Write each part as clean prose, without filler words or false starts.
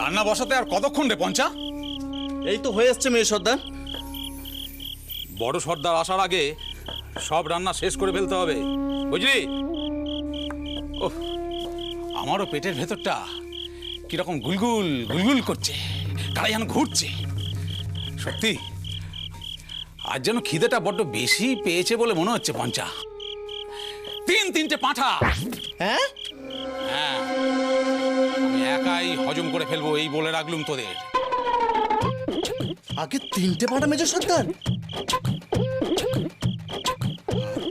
রান্না বসাতে আর কতক্ষণ রে পঞ্চা? এই তো হয়ে আসছে মেয়ে সর্দার। বড় সর্দার আসার আগে সব রান্না শেষ করে ফেলতে হবে, বুঝলি? ওহ, আমারও পেটের ভেতরটা কিরকম গুলগুল গুলগুল করছে, কারাই যেন ঘুরছে। সত্যি আজ যেন খিদেটা বড্ড বেশি পেয়েছে বলে মনে হচ্ছে পঞ্চা। তিনটে পাঁঠা। হ্যাঁ, হ্যাঁ, আমি একাই হজম করে ফেলবো এই বলে রাখলুম তোদের। আগে 3টে পাঁঠা মেজর সর্দার?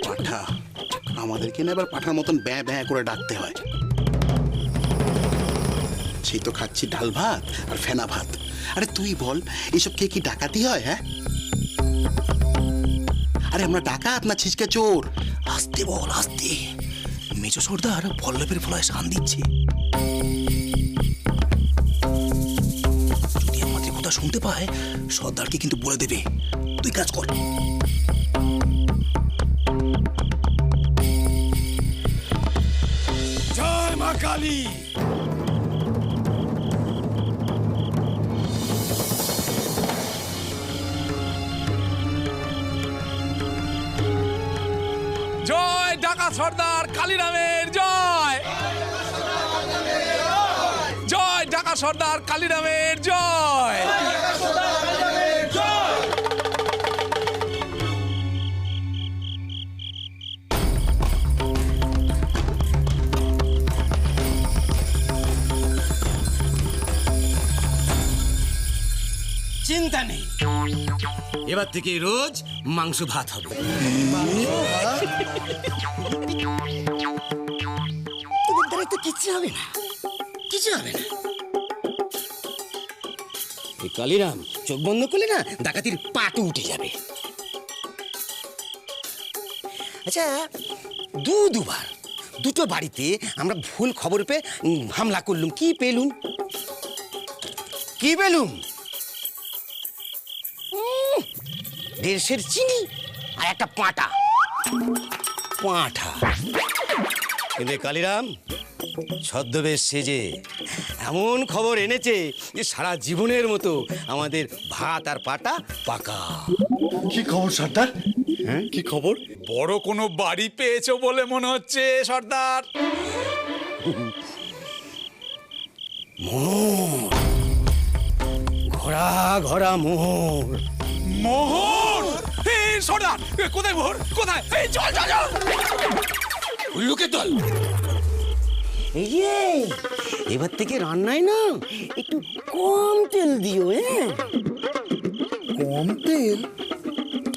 পাঠা আমাদেরকে না এবার পাঠার মতন ব্যাঁ ব্যাঁ করে ডাকতে হয়। সেই তো খাচ্ছি ডাল ভাত আর ফেনা ভাত। আরে তুই বল, এসব কে কি ডাকাতি হয়? হ্যাঁ, আরে আমরা ডাকাত না ছিচকে চোর? আস্তে বল, আস্তে। মেজো সর্দার পল্লবের ফলায় শান দিচ্ছে। যদি আমাদের কথা শুনতে পায়, সর্দারকে কিন্তু বলে দেবে। তুই কাজ কর। জয় মা কালী। জয় ডাকাত সর্দার কালীরামের জয়। জয় ডাকাত সর্দার কালীরামের জয়। চিন্তা নেই, এবার থেকে রোজ মাংস ভাত হবে। তোদের দ্বারা তো কিছু হবে না, কিছু হবে না। এই কালীরাম চোখ বন্ধ করলে না ডাকাতির পাটু উঠে যাবে। আচ্ছা, দুবার দুটো বাড়িতে আমরা ভুল খবর পেয়ে হামলা করলুম। কি পেলুম? কি পেলুম? দেশের চিনি আর একটা পাঁঠা। কিন্তু কালীরাম ছদ্মবেশ সেজে এমন খবর এনেছে যে সারা জীবনের মতো আমাদের ভাত আর পাটা পাকা। কি খবর সর্দার? হ্যাঁ, কি খবর? বড় কোনো বাড়ি পেয়েছো বলে মনে হচ্ছে সর্দার। মোহর, ঘোড়া ঘোড়া মোহর। মোহর? এই সর্দার, কোথায় মোহর? কোথায়? এই চল চল চল। উল্লুকে তল। এই যে এবার থেকে রান্নায় না একটু কম তেল দিও। হ্যাঁ, কম তেল?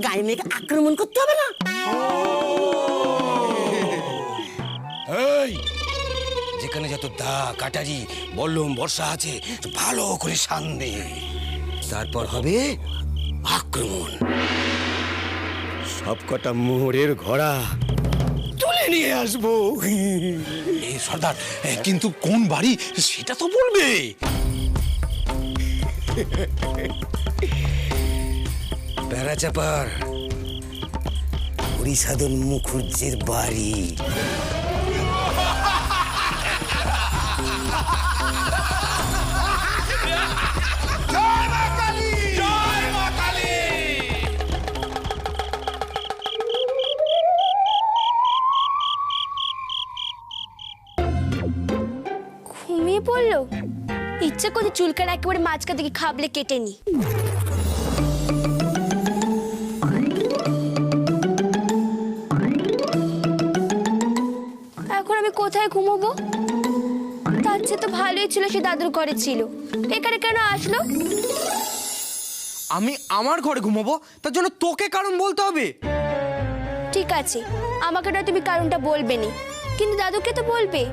গায়ে মেয়েকে আক্রমণ করতে হবে না। এই যেখানে যত দা কাটারি বল্লম বর্ষা আছে ভালো করে সান্দে, তারপর হবে আক্রমণ। সবকটা মোহরের ঘোড়া তুলে নিয়ে আসবো। এই সর্দার, কিন্তু কোন বাড়ি সেটা তো বলবে। বেড়াচাপার হরিসাধন মুখুজ্জের বাড়ি। ঘুমিয়ে পড়লো? ইচ্ছে করে চুলকার একেবারে মাঝখান থেকে খাবলে কেটে নি। এখন আমি কোথায় ঘুমোবো? তার চেয়ে তো ভালোই ছিল সে দাদুর ঘরে ছিল। এখানে কেন আসলো? আমি আমার ঘরে ঘুমাবো, তার জন্য তোকে কারণ বলতে হবে? ঠিক আছে, আমাকে না তুমি কারণটা বলবে নি, কিন্তু দাদুকে তো বলবে।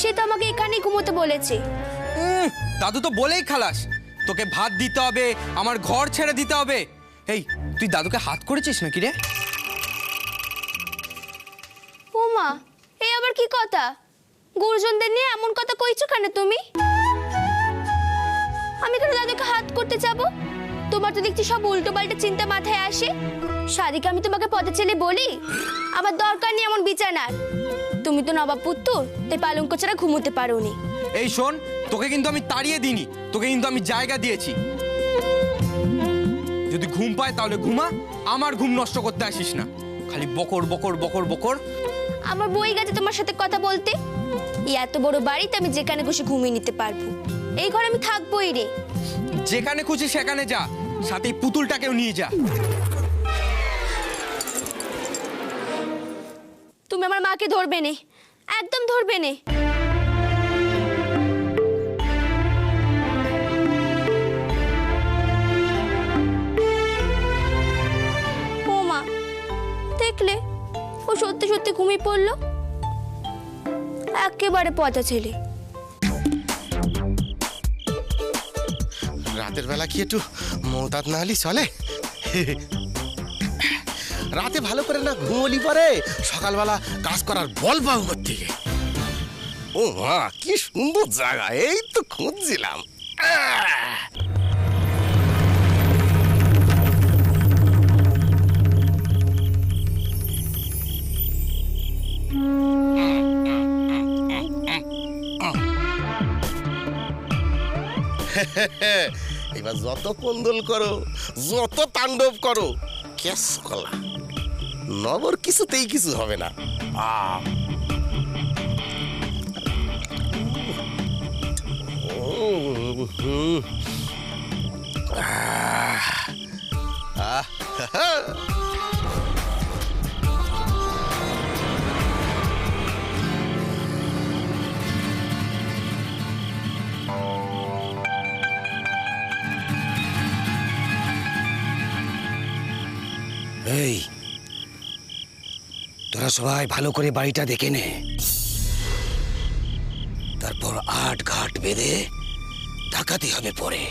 সে তো আমাকে এখানেই ঘুমোতে বলেছে। দাদু তো বলেই খালাস, তোকে ভাত দিতে হবে, আমার ঘর ছেড়ে দিতে হবে। এই তুই দাদুকে হাত করেছিস নাকি রে? ও মা, এই আবার কি কথা? গুরুজনদের নিয়ে এমন কথা কইছো কেন তুমি? আমি কেন দাদুকে হাত করতে যাব? তোমার তো দেখছি সব উল্টো পাল্টা চিন্তা মাথায় আসে। সাদিকে আমি তোমাকে পথে ছেলে বলি? আমার দরকার নেই এমন বিছানার। তুমি তো নবাব পুত্র, তাই পালঙ্ক ছাড়া ঘুমোতে পারোনি। এই শোন, তোকে কিন্তু আমি তাড়িয়ে দিইনি, তোকে কিন্তু আমি জায়গা দিয়েছি। যদি ঘুম পায় তাহলে ঘুমা, আমার ঘুম নষ্ট করতে আসিস না। খালি বকর বকর বকর বকর। আমার বই গেছে তোমার সাথে কথা বলতে। এই এত বড় বাড়িতে আমি যেখানে বসে ঘুমিয়ে নিতে পারবো, এই ঘরে আমি থাকবোই রে। যেখানে খুশি সেখানে যা, সাথে এই পুতুলটাকেও নিয়ে যা। তুমি আমার মাকে ধরবে নে, একদম ধরবে নে। ও মা, দেখলে ও সত্যি সত্যি ঘুমিয়ে পড়লো। একেবারে পচা ছেলে। রাতের বেলা কি একটু মৌতাত না হলি চলে? রাতে ভালো করে না ঘুমলি পরে সকালবেলা কাজ করার বল পাবো কোত্থেকে? ও মা, কি সুন্দর জায়গা, এই তো খুঁজছিলাম। এবার যত কন্দল করো, যত তাণ্ডব করো, কেস কলা নগর কিছুতেই কিছু হবে না। এই, তোরা সবাই ভালো করে বাড়িটা দেখে নে, তারপর আট ঘাট বেঁধে ডাকাতি হবে পরে।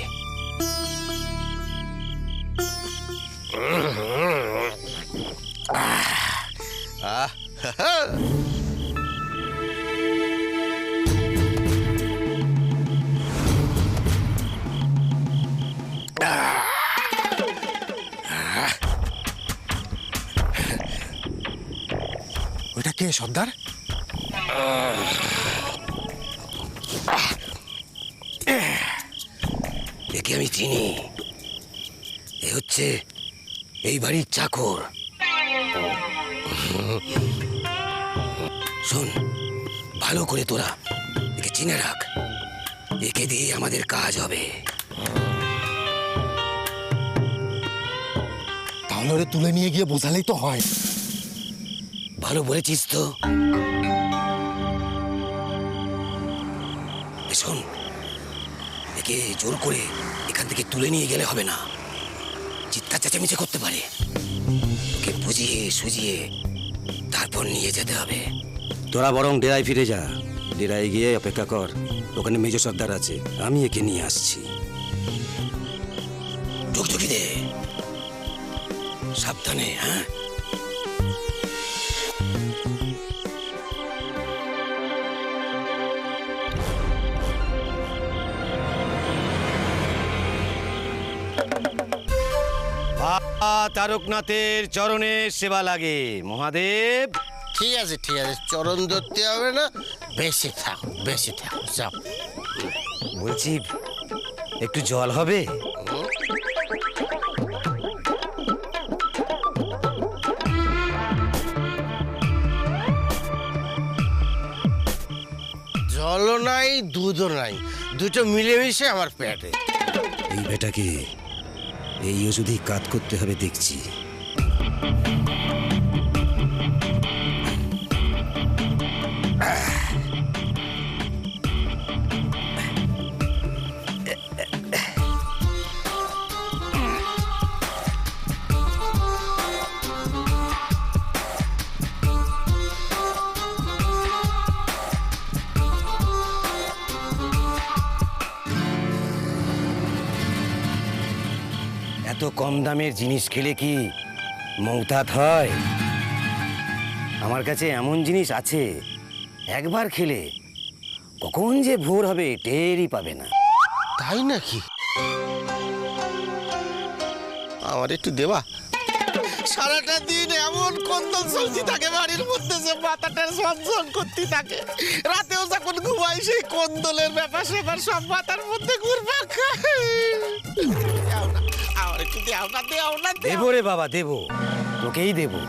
ওইটা কে সর্দার? একে আমি চিনি, এ হচ্ছে এই বাড়ির চাকর। শোন, ভালো করে তোরা একে চিনে রাখ, একে দিয়ে আমাদের কাজ হবে। তাহলে ওরে তুলে নিয়ে গিয়ে বোঝালেই তো হয়। ভালো বলেছিস তো। শোন, একে জোর করে এখান থেকে তুলে নিয়ে গেলে হবে না, চিৎকার চেঁচামেচি করতে পারে। ওকে বুঝিয়ে সুজিয়ে তারপর নিয়ে যেতে হবে। তোরা বরং ডেরায় ফিরে যা, ডেরায় গিয়ে অপেক্ষা কর, ওখানে মেজর সর্দার আছে, আমি একে নিয়ে আসছি। ঝুঁকঝুঁকি দে, সাবধানে। হ্যাঁ, তারকনাথের চরণে সেবা লাগে মহাদেব। ঠিক আছে ঠিক আছে, চরণ ধরতে হবে না, বেশি থাকো বেশি থাকো, যাও। বলছি একটু জল হবে? জলও নাই দুধও নাই, দুটো মিলেমিশে আমার পেটে। এই বেটাকে এই ওষুধই কাজ করতে হবে দেখছি। এত কম দামের জিনিস খেলে কি মৌতাত হয়? আমার কাছে এমন জিনিস আছে, একবার খেলে কখন যে ভোর হবে টেরই পাবে না। তাই নাকি? আমার একটু দেবা? সারাটা দিন এমন কন্দল চলতে থাকে বাড়ির মধ্যে যে মাথাটা ঝনঝন করতে থাকে। রাতেও যখন ঘুমাই সেই কন্দলের ব্যাপার স্যাপার সব মাথার মধ্যে ঘুরপাক খায়। আমার একটু দেও না, দেও না, দেও। দেবো রে বাবা, দেবো, তোকেই দেবো,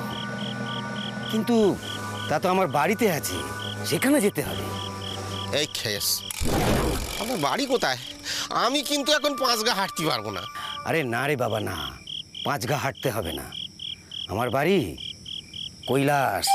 কিন্তু তা তো আমার বাড়িতে আছে, সেখানে যেতে হবে। এই খেস, আমার বাড়ি কোথায়? আমি কিন্তু এখন 5 গা হাঁটতে পারবো না। আরে না রে বাবা, না, 5 গা হাঁটতে হবে না। আমার বাড়ি কৈলাস।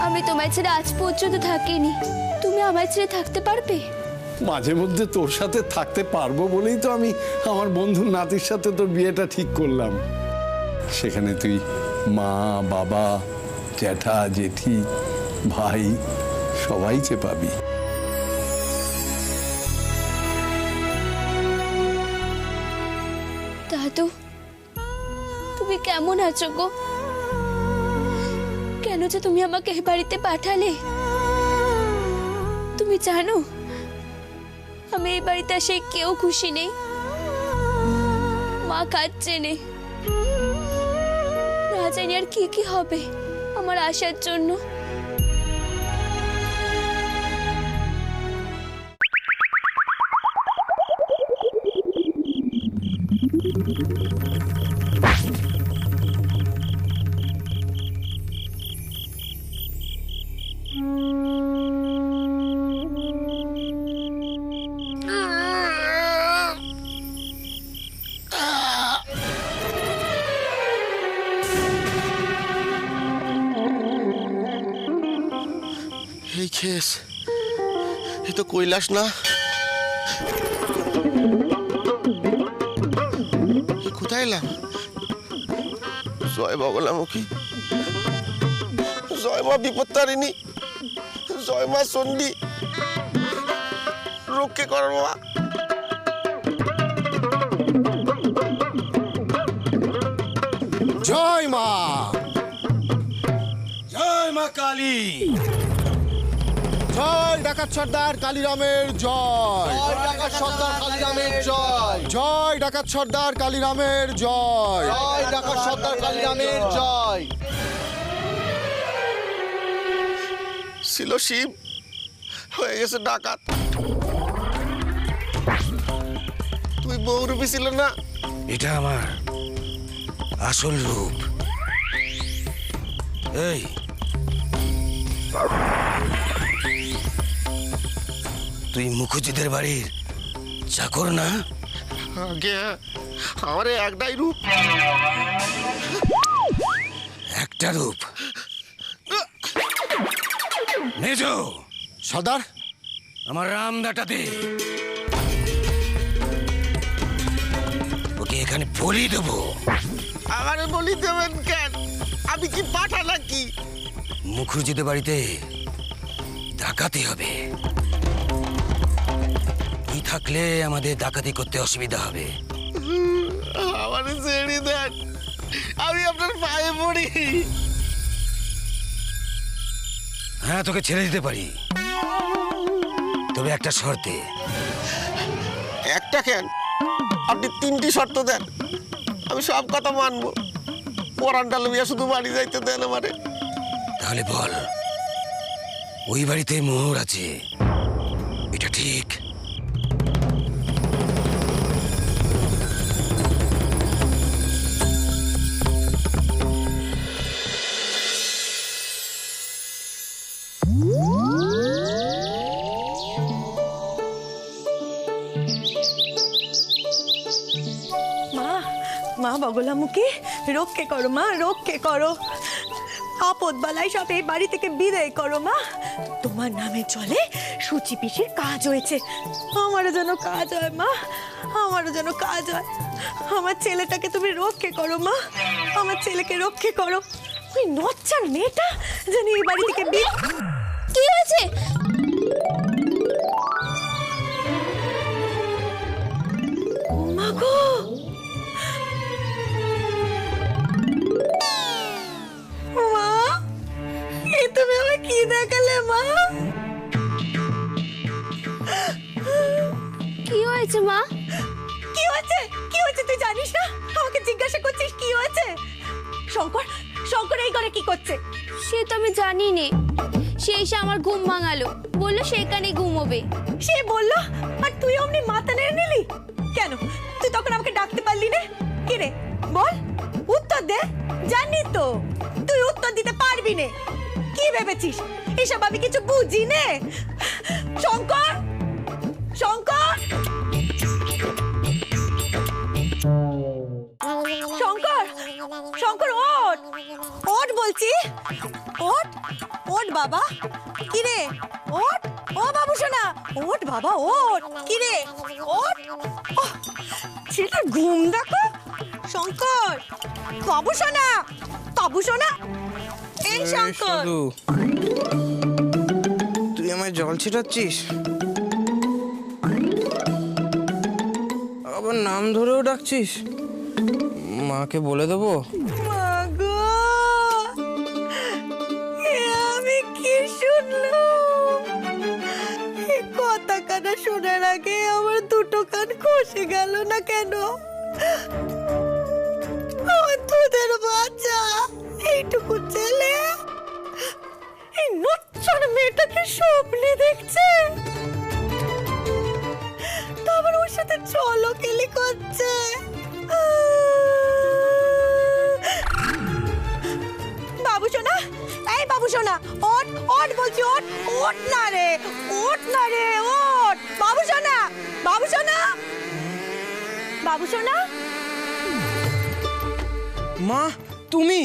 আমি তোমায় ছেড়ে আজ পর্যন্ত থাকিনি, তুমি আমায় ছেড়ে থাকতে পারবে? মাঝে মধ্যে তোর সাথে থাকতে পারবো বলেই তো আমি আমার বন্ধুর নাতির সাথে তোর বিয়েটা ঠিক করলাম। সেখানে তুই মা, বাবা, জ্যাঠা, জেঠি, ভাই সবাই পাবি। দাদু, তুমি কেমন আছো গো? কেন যে তুমি আমাকে এই বাড়িতে পাঠালে? তুমি জানো আমি এই বাড়িতে এসে কেউ খুশি নেই। মা কাঁদছে নে, না জানি আর কি কি হবে আমার আসার জন্য। এই খেস, এ তো কৈলাস না। কোথায় এলাম? জয় বগলামুখী, জয় মা বিপত্তারিণী, জয় মা চণ্ডী, রক্ষে কর বাবা। জয় মা, জয় মা কালী, জয় ডাকাত ডাকাত সর্দার কালীরামের জয়। জয় ডাকাত সর্দার কালীরামের জয়। জয় ডাকাত সর্দার কালীরামের জয়। জয় ডাকাত সর্দার কালীরামের জয়। ছিল শিব, হয়ে গেছে ডাকাত। তুই বহুরূপী ছিল না? এটা আমার আসল রূপ। এই তুই মুখুজ্জিদের বাড়ির চাকর না? আগে আমার একটাই রূপ। একটা রূপ মেজো সর্দার, আমার রামদাটা দে, ওকে এখানে বলি দেবো। আমারে বলি দেবেন কেন? আমি কি পাঠা নাকি? মুখুজ্জিদের বাড়িতে ডাকাতি হবে, কি থাকলে আমাদের ডাকাতি করতে অসুবিধা হবে। আমারে ছেড়ে দেন, আমি আপনার পায়ে পড়ি। হ্যাঁ, তোকে ছেড়ে দিতে পারি, তবে একটা শর্তে। একটা কেন, আপনি 3টি শর্ত দেন, আমি সব কথা মানবো। পরান ডালমিয়া শুধু বাড়ি যাইতে দেন আমারে। তাহলে বল, ওই বাড়িতে মোহর আছে, এটা ঠিক? মা, মা বগলামুখী, রক্ষে করো মা, রক্ষে করো। আপদ বালাই সব এই বাড়ি থেকে বিদায় করো মা। তোমার নামে চলে সুচি পিসির কাজ হয়েছে, আমারও যেন কাজ হয় মা, আমারও যেন কাজ হয়। আমার ছেলেটাকে তুমি রক্ষে করো মা, আমার ছেলেকে রক্ষে করো। ওই নচ্চার মেয়েটা যেন এই বাড়ি থেকে কি হয়েছে? মা গো, মা, এ তুমি আমায় কি দেখালে মা? কি হয়েছে মা? কি হয়েছে? কি হয়েছে তুই জানিস না? আমাকে জিজ্ঞাসা করছিস কি হয়েছে? শঙ্কর, শঙ্কর এই ঘরে কি করছে? সে তো আমি জানি নে। সে এসে আমার ঘুম ভাঙালো, বললো সেখানে ঘুমোবে। সে বললো আর তুই অমনি মাথা নেড়ে নিলি কেন? তুই তখন আমাকে ডাকতে পারলি না? কি রে বল, উত্তর দে। জানি তো তুই উত্তর দিতে পারবি না। কি ভেবেছিস এসব আমি কিছু বুঝি নে? শঙ্কর, শঙ্কর, শঙ্কর, শঙ্কর ওঠ, ওঠ বলছি, ওঠ, ওঠ বাবা। কি রে ওঠ, ও বাবু সোনা, ওঠ বাবা ওঠ। কি রে ওঠ, ছেলেটার ঘুম দেখো। শঙ্কর, বাবু সোনা, বাবু সোনা, এই শঙ্কর। তুই আমায় জল ছিটাচ্ছিস, আবার নাম ধরেও ডাকছিস। মাকে বলে দেবো? মা গো, এ আমি কি শুনলাম? এই কথা কানা শোনার আগে আমার দুটো কান খসে গেল না কেন? আমার দুধের বাচ্চা, এইটুকু ছেলে এই নচ্ছার মেয়েটাকে স্বপ্নে দেখছে, তারপর ওর সাথে চলো কেলি করছে। বাবু সোনা, এই বাবু সোনা, ওঠ, ওঠ বলছি, ওঠ, ওঠ না রে, ওঠ না রে, ওঠ। বাবু সোনা, বাবু সোনা, বাবু সোনা। মা তুমি?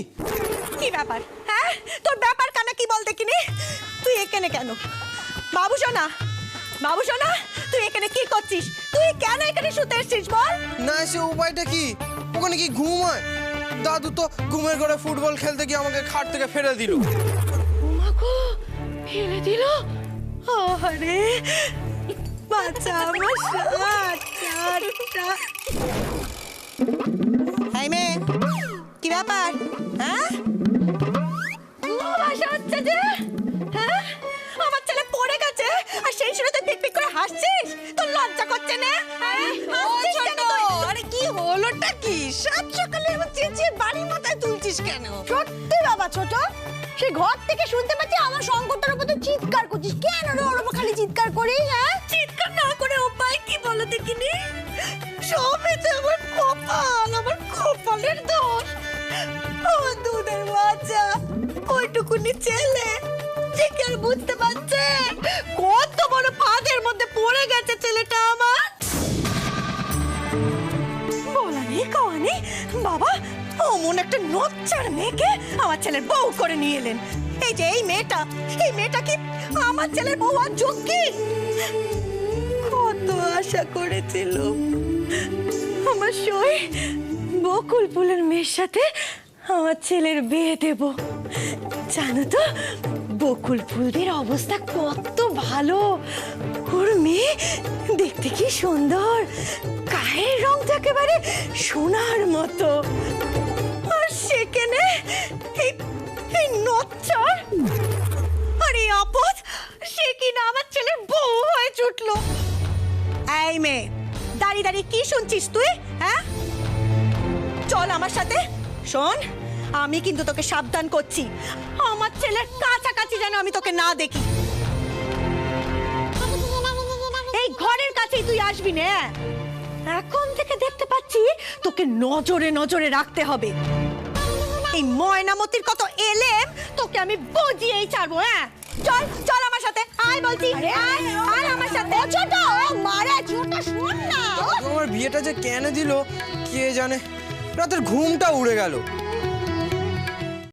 কি ব্যাপার? হ্যাঁ, তোর ব্যাপার কানা কি বল দেখিনি? তুই এখানে কেন? বাবু সোনা, বাবু সোনা, তুই এখানে কি করছিস? তুই কেন এখানে শুতে এসেছিস বল? না এসে উপায়টা কি? ওখানে কি ঘুম হয়? দাদু তো ঘুমের ঘরে ফুটবল খেলতে গিয়ে আমাকে খাট থেকে ফেলে দিল। মাগো, ফেলে দিল? আরে বাচ্চা আমার সাতটা। এই মেয়ে, কি ব্যাপার? হ্যাঁ, ভাষা হচ্ছে যে, হ্যাঁ, আমার ছেলে পড়ে গেছে আর তুই পিক করে হাসছিস? তোর লজ্জা করছে না? হাসছিস কেন তুই? আরে কি হলোটা কি? সাত সকালে এবার চেঁচিয়ে বাড়ি মাথায় তুলছিস কেন? সত্যি বাবা ছোট, সে ঘর থেকে শুনতে পাচ্ছি আমার সংকটটার উপর তুই চিৎকার করছিস। কেন রে ওর উপর খালি চিৎকার করিস? হ্যাঁ, চিৎকার না করে উপায় কি বলো দেখিনি? সবই তো আমার কপাল, আমার কপালের দোষ। আমার দুধের বাচ্চা, ওইটুকুনি ছেলে, সে কি আর বুঝতে পারছে কত বড় ফাঁদের মধ্যে পড়ে গেছে ছেলেটা আমার? বলানি কাওয়ানি বাবা অমন একটা নচ্চার মেয়েকে আমার ছেলের বউ করে নিয়ে এলেন। এই যে এই মেয়েটা কি আমার ছেলের বউ আর যোগ্য? কত আশা করেছিল আমার সই বকুল ফুলের মেয়ের সাথে আমার ছেলের বিয়ে দেব। জানো তো বকুল ফুলদের অবস্থা কত ভালো, ওর মেয়ে দেখতে কি সুন্দর, গায়ের রং তো একেবারে সোনার মতো। আর সেখানে এই নচ্চর আর এই আপদ, সে কিনা আমার ছেলের বউ হয়ে ছুটলো। এই মেয়ে, দাঁড়িয়ে দাঁড়িয়ে কি শুনছিস তুই? হ্যাঁ, চল আমার সাথে। শোন, আমি কিন্তু তোকে সাবধান করছি, আমার ছেলের কাছাকাছি যেন আমি তোকে না দেখি। এই ঘরের কাছেই তুই আসবি না। এখন থেকে দেখতে পাচ্ছি তোকে নজরে নজরে রাখতে হবে। এই ময়নামতির কত এলেম তোকে আমি বুঝিয়েই ছাড়বো। হ্যাঁ, চল চল আমার সাথে, আয় বলছি, আয় আমার সাথে। ছোট মারা ছোট, শোন না, আমার বিয়েটা যে কেন দিল কে জানে, রাতের ঘুমটা উড়ে গেল।